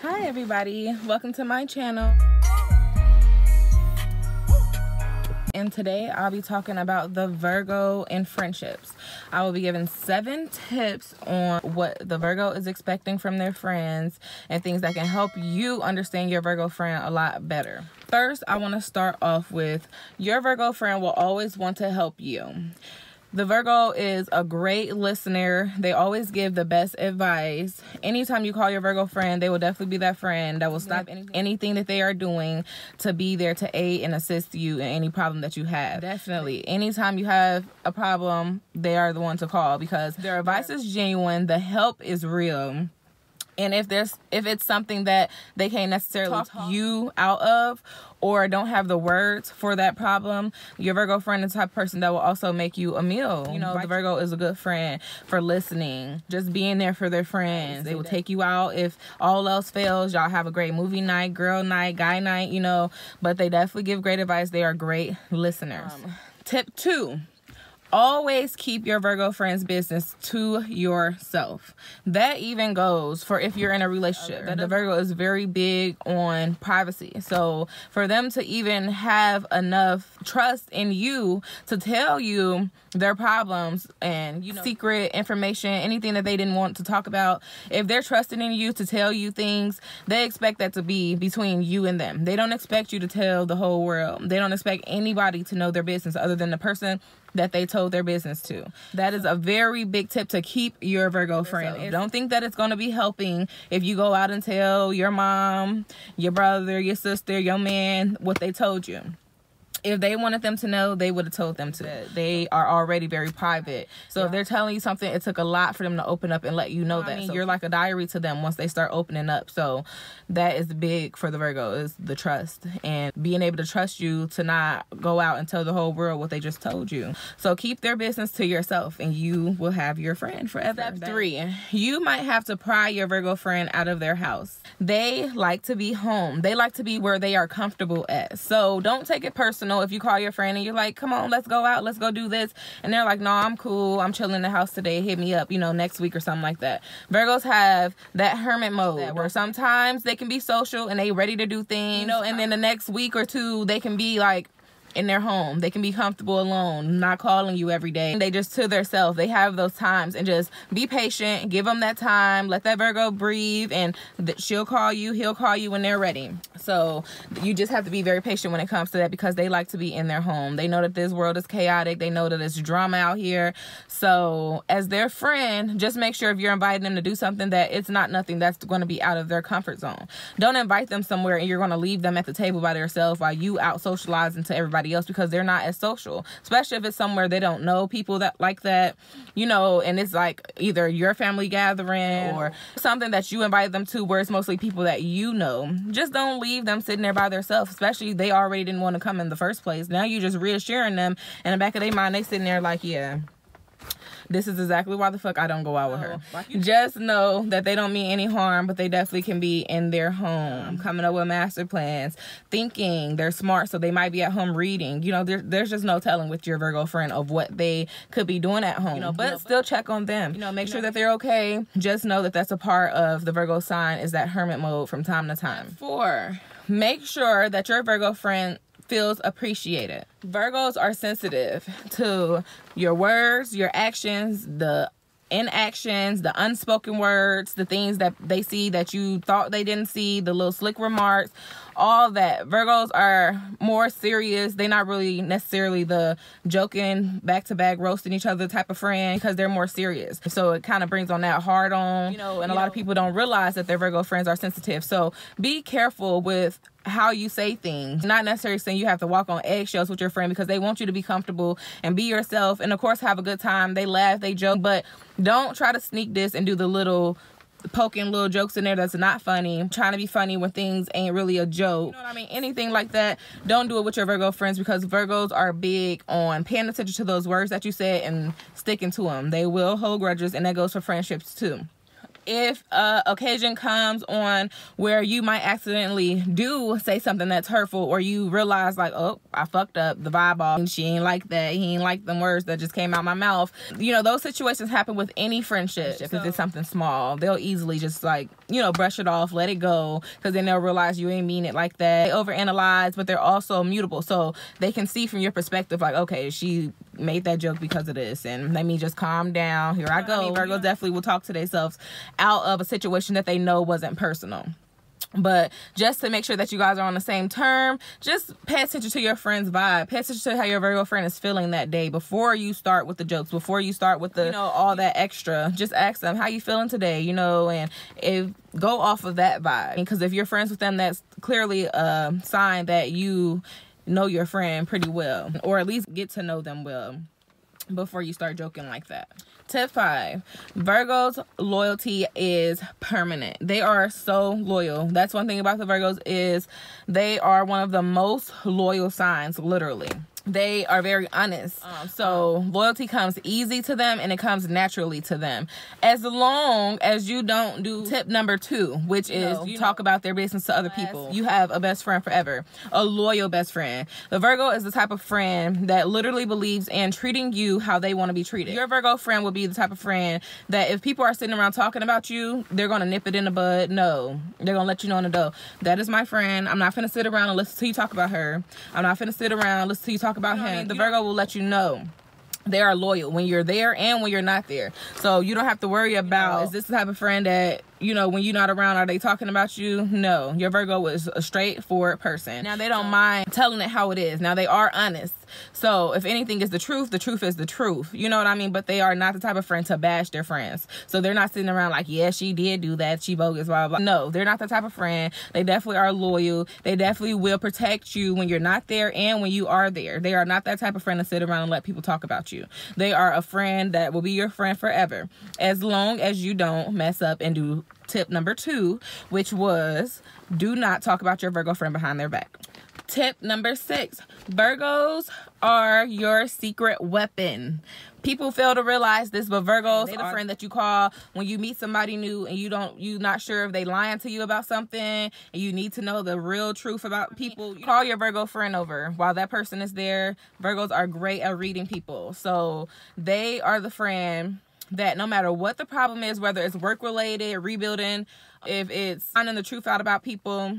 Hi everybody, welcome to my channel. And today I'll be talking about the Virgo and friendships. I will be giving 7 tips on what the Virgo is expecting from their friends and things that can help you understand your Virgo friend a lot better. First, I want to start off with your Virgo friend will always want to help you. The Virgo is a great listener. They always give the best advice. Anytime you call your Virgo friend, they will definitely be that friend that will stop anything that they are doing to be there to aid and assist you in any problem that you have. Definitely. Anytime you have a problem, they are the one to call because their advice is genuine. The help is real. And if it's something that they can't necessarily talk you out of or don't have the words for that problem, your Virgo friend is the type of person that will also make you a meal. You know, the Virgo is a good friend for listening, just being there for their friends. They will take you out if all else fails. Y'all have a great movie night, girl night, guy night, you know, but they definitely give great advice. They are great listeners. Tip 2. Always keep your Virgo friend's business to yourself. That even goes for if you're in a relationship. The Virgo is very big on privacy. So for them to even have enough trust in you to tell you their problems and, you know, secret information, anything that they didn't want to talk about, if they're trusting in you to tell you things, they expect that to be between you and them. They don't expect you to tell the whole world. They don't expect anybody to know their business other than the person that they told their business to. That is a very big tip to keep your Virgo friend. So don't think that it's going to be helping if you go out and tell your mom, your brother, your sister, your man what they told you. If they wanted them to know, they would have told them to. They are already very private. So if they're telling you something, it took a lot for them to open up and let you know that. I mean, you're like a diary to them once they start opening up. So that is big for the Virgo, is the trust. And being able to trust you to not go out and tell the whole world what they just told you. So keep their business to yourself and you will have your friend forever. Step 3. You might have to pry your Virgo friend out of their house. They like to be home. They like to be where they are comfortable at. So don't take it personal if you call your friend and you're like, come on, let's go out, let's go do this, and they're like, no, I'm cool, I'm chilling in the house today, hit me up, you know, next week or something like that. Virgos have that hermit mode where sometimes they can be social and they ready to do things, you know, and then the next week or two they can be like in their home. They can be comfortable alone, not calling you every day. They just to themselves. They have those times, and just be patient. Give them that time. Let that Virgo breathe, and she'll call you. He'll call you when they're ready. So you just have to be very patient when it comes to that because they like to be in their home. They know that this world is chaotic. They know that there's drama out here. So as their friend, just make sure if you're inviting them to do something that it's not nothing that's going to be out of their comfort zone. Don't invite them somewhere and you're going to leave them at the table by themselves while you out socializing to everybody else because they're not as social, especially if it's somewhere they don't know people that like that, you know, and it's like either your family gathering or something that you invite them to where it's mostly people that you know. Just don't leave them sitting there by themselves, especially they already didn't want to come in the first place. Now you're just reassuring them, and in the back of their mind they sitting there like, yeah, this is exactly why the fuck I don't go out with her. Just know that they don't mean any harm, but they definitely can be in their home, coming up with master plans, thinking. They're smart, so they might be at home reading. You know, there's just no telling with your Virgo friend of what they could be doing at home. You know, but still check on them. You know, make sure that they're okay. Just know that that's a part of the Virgo sign, is that hermit mode from time to time. 4, make sure that your Virgo friend feels appreciated. Virgos are sensitive to your words, your actions, the inactions, the unspoken words, the things that they see that you thought they didn't see, the little slick remarks, all that. Virgos are more serious. They're not really necessarily the joking, back-to-back, roasting each other type of friend because they're more serious. So it kind of brings on that hard on, you know, and a lot of people don't realize that their Virgo friends are sensitive. So be careful with how you say things. Not necessarily saying you have to walk on eggshells with your friend because they want you to be comfortable and be yourself and of course have a good time. They laugh, they joke, but don't try to sneak this and do the little poking little jokes in there that's not funny, trying to be funny when things ain't really a joke. You know what I mean? Anything like that, don't do it with your Virgo friends because Virgos are big on paying attention to those words that you said and sticking to them. They will hold grudges, and that goes for friendships too. if occasion comes on where you might accidentally do say something that's hurtful, or you realize like, oh, I fucked up the vibe off, she ain't like that, he ain't like them words that just came out my mouth. You know, those situations happen with any friendship. If it's something small, they'll easily just like, you know, brush it off, let it go, because then they'll realize you ain't mean it like that. They overanalyze, but they're also mutable, so they can see from your perspective like, okay, she made that joke because of this, and let me just calm down. Here I go. Virgos definitely will talk to themselves out of a situation that they know wasn't personal. But just to make sure that you guys are on the same term, just pay attention to your friend's vibe. Pay attention to how your Virgo friend is feeling that day before you start with the jokes, before you start with the, you know, all that extra. Just ask them, how you feeling today, you know, and go off of that vibe. Because if you're friends with them, that's clearly a sign that you know your friend pretty well, or at least get to know them well before you start joking like that. Tip 5, Virgos' loyalty is permanent. They are so loyal. That's one thing about the Virgos, is they are one of the most loyal signs, literally. They are very honest. So loyalty comes easy to them, and it comes naturally to them. As long as you don't do tip number 2, which is you talk about their business to other people. You have a best friend forever, a loyal best friend. The Virgo is the type of friend that literally believes in treating you how they want to be treated. Your Virgo friend will be the type of friend that if people are sitting around talking about you, they're going to nip it in the bud. No, they're going to let you know on the dough, that is my friend. I'm not finna sit around and listen to you talk about her. I'm not finna sit around and listen to you talk about him. The Virgo will let you know they are loyal when you're there and when you're not there. So you don't have to worry about, is this the type of friend that, you know, when you're not around, are they talking about you? No, your Virgo is a straightforward person. Now, they don't mind telling it how it is. Now, they are honest. So if anything is the truth is the truth. You know what I mean? But they are not the type of friend to bash their friends. So they're not sitting around like, yeah, she did do that, she bogus, blah, blah, blah. No, they're not the type of friend. They definitely are loyal. They definitely will protect you when you're not there and when you are there. They are not that type of friend to sit around and let people talk about you. They are a friend that will be your friend forever, as long as you don't mess up and do tip number 2, which was do not talk about your Virgo friend behind their back. Tip number 6, Virgos are your secret weapon. People fail to realize this, but Virgos, they're the friend that you call when you meet somebody new and you're not sure if they lying to you about something and you need to know the real truth about people. You call your Virgo friend over while that person is there. Virgos are great at reading people. So they are the friend that no matter what the problem is, whether it's work related, rebuilding, if it's finding the truth out about people,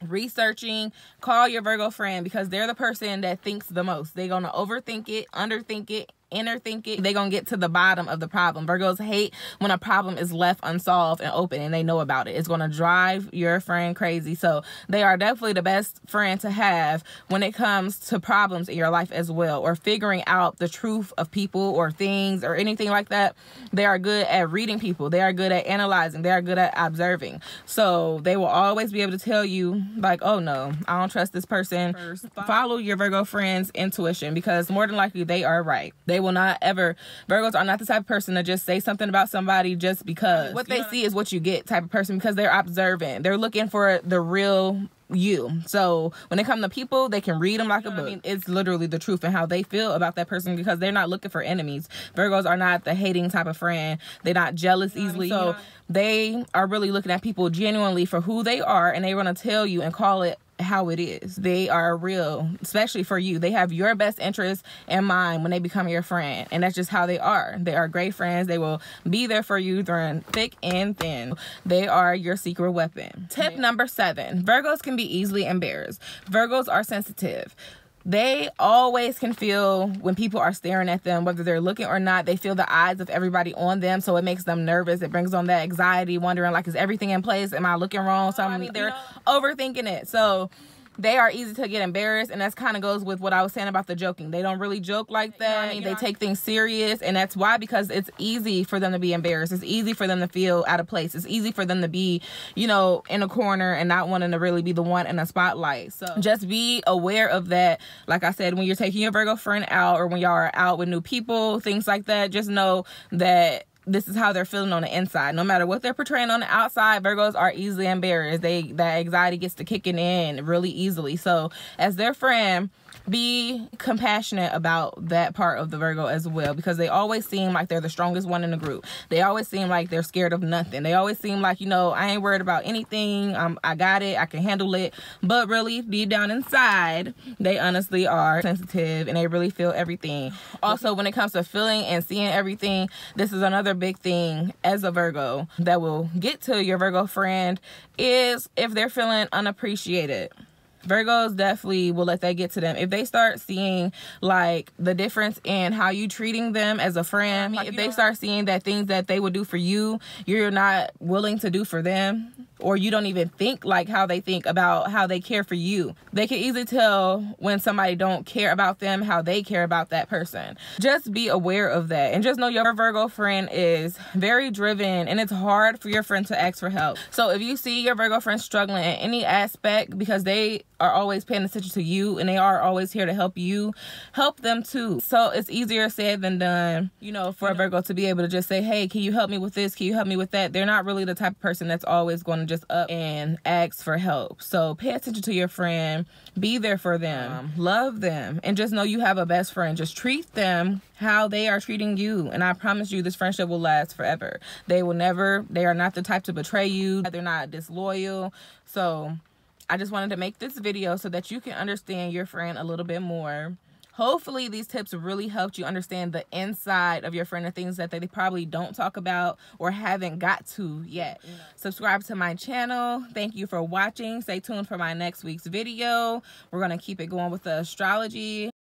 researching, call your Virgo friend, because they're the person that thinks the most. They're going to overthink it, underthink it, inner think it. They're gonna get to the bottom of the problem. Virgos hate when a problem is left unsolved and open and they know about it. It's gonna drive your friend crazy. So they are definitely the best friend to have when it comes to problems in your life as well, or figuring out the truth of people or things or anything like that. They are good at reading people. They are good at analyzing. They are good at observing. So they will always be able to tell you like, oh no, I don't trust this person. First, follow your Virgo friend's intuition, because more than likely they are right. They will not ever, Virgos are not the type of person to just say something about somebody just because. What they see is what you get type of person, because they're observant. They're looking for the real you. So when they come to people, they can read them like a book. I mean, it's literally the truth and how they feel about that person, because they're not looking for enemies. Virgos are not the hating type of friend. They're not jealous easily. So they are really looking at people genuinely for who they are, and they want to tell you and call it how it is. They are real, especially for you. They have your best interest in mind when they become your friend, and that's just how they are. They are great friends. They will be there for you during thick and thin. They are your secret weapon. Tip number 7, Virgos can be easily embarrassed. Virgos are sensitive. They always can feel when people are staring at them, whether they're looking or not. They feel the eyes of everybody on them, so it makes them nervous. It brings on that anxiety, wondering like, is everything in place? Am I looking wrong? So I mean, they're overthinking it. So they are easy to get embarrassed, and that kind of goes with what I was saying about the joking. They don't really joke like that. I mean, they take things serious, and that's why, because it's easy for them to be embarrassed. It's easy for them to feel out of place. It's easy for them to be, you know, in a corner and not wanting to really be the one in the spotlight. So just be aware of that. Like I said, when you're taking your Virgo friend out, or when y'all are out with new people, things like that, just know that this is how they're feeling on the inside. No matter what they're portraying on the outside, Virgos are easily embarrassed. That anxiety gets to kicking in really easily. So as their friend, be compassionate about that part of the Virgo as well, because they always seem like they're the strongest one in the group. They always seem like they're scared of nothing. They always seem like, you know, I ain't worried about anything. I got it. I can handle it. But really, deep down inside, they honestly are sensitive and they really feel everything. Also, when it comes to feeling and seeing everything, this is another big thing as a Virgo that will get to your Virgo friend, is if they're feeling unappreciated. Virgos definitely will let that get to them. If they start seeing like the difference in how you treating them as a friend, if they start seeing that things that they would do for you, you're not willing to do for them, or you don't even think like how they think about how they care for you. They can easily tell when somebody don't care about them, how they care about that person. Just be aware of that, and just know your Virgo friend is very driven, and it's hard for your friend to ask for help. So if you see your Virgo friend struggling in any aspect, because they are always paying attention to you and they are always here to help you, help them too. So it's easier said than done, you know, for a Virgo to be able to just say, hey, can you help me with this? Can you help me with that? They're not really the type of person that's always going to just up and ask for help. So pay attention to your friend, be there for them, love them, and just know you have a best friend. Just treat them how they are treating you, and I promise you this friendship will last forever. They are not the type to betray you. They're not disloyal. So I just wanted to make this video so that you can understand your friend a little bit more. Hopefully these tips really helped you understand the inside of your friend and things that they probably don't talk about or haven't got to yet. Subscribe to my channel. Thank you for watching. Stay tuned for my next week's video. We're going to keep it going with the astrology.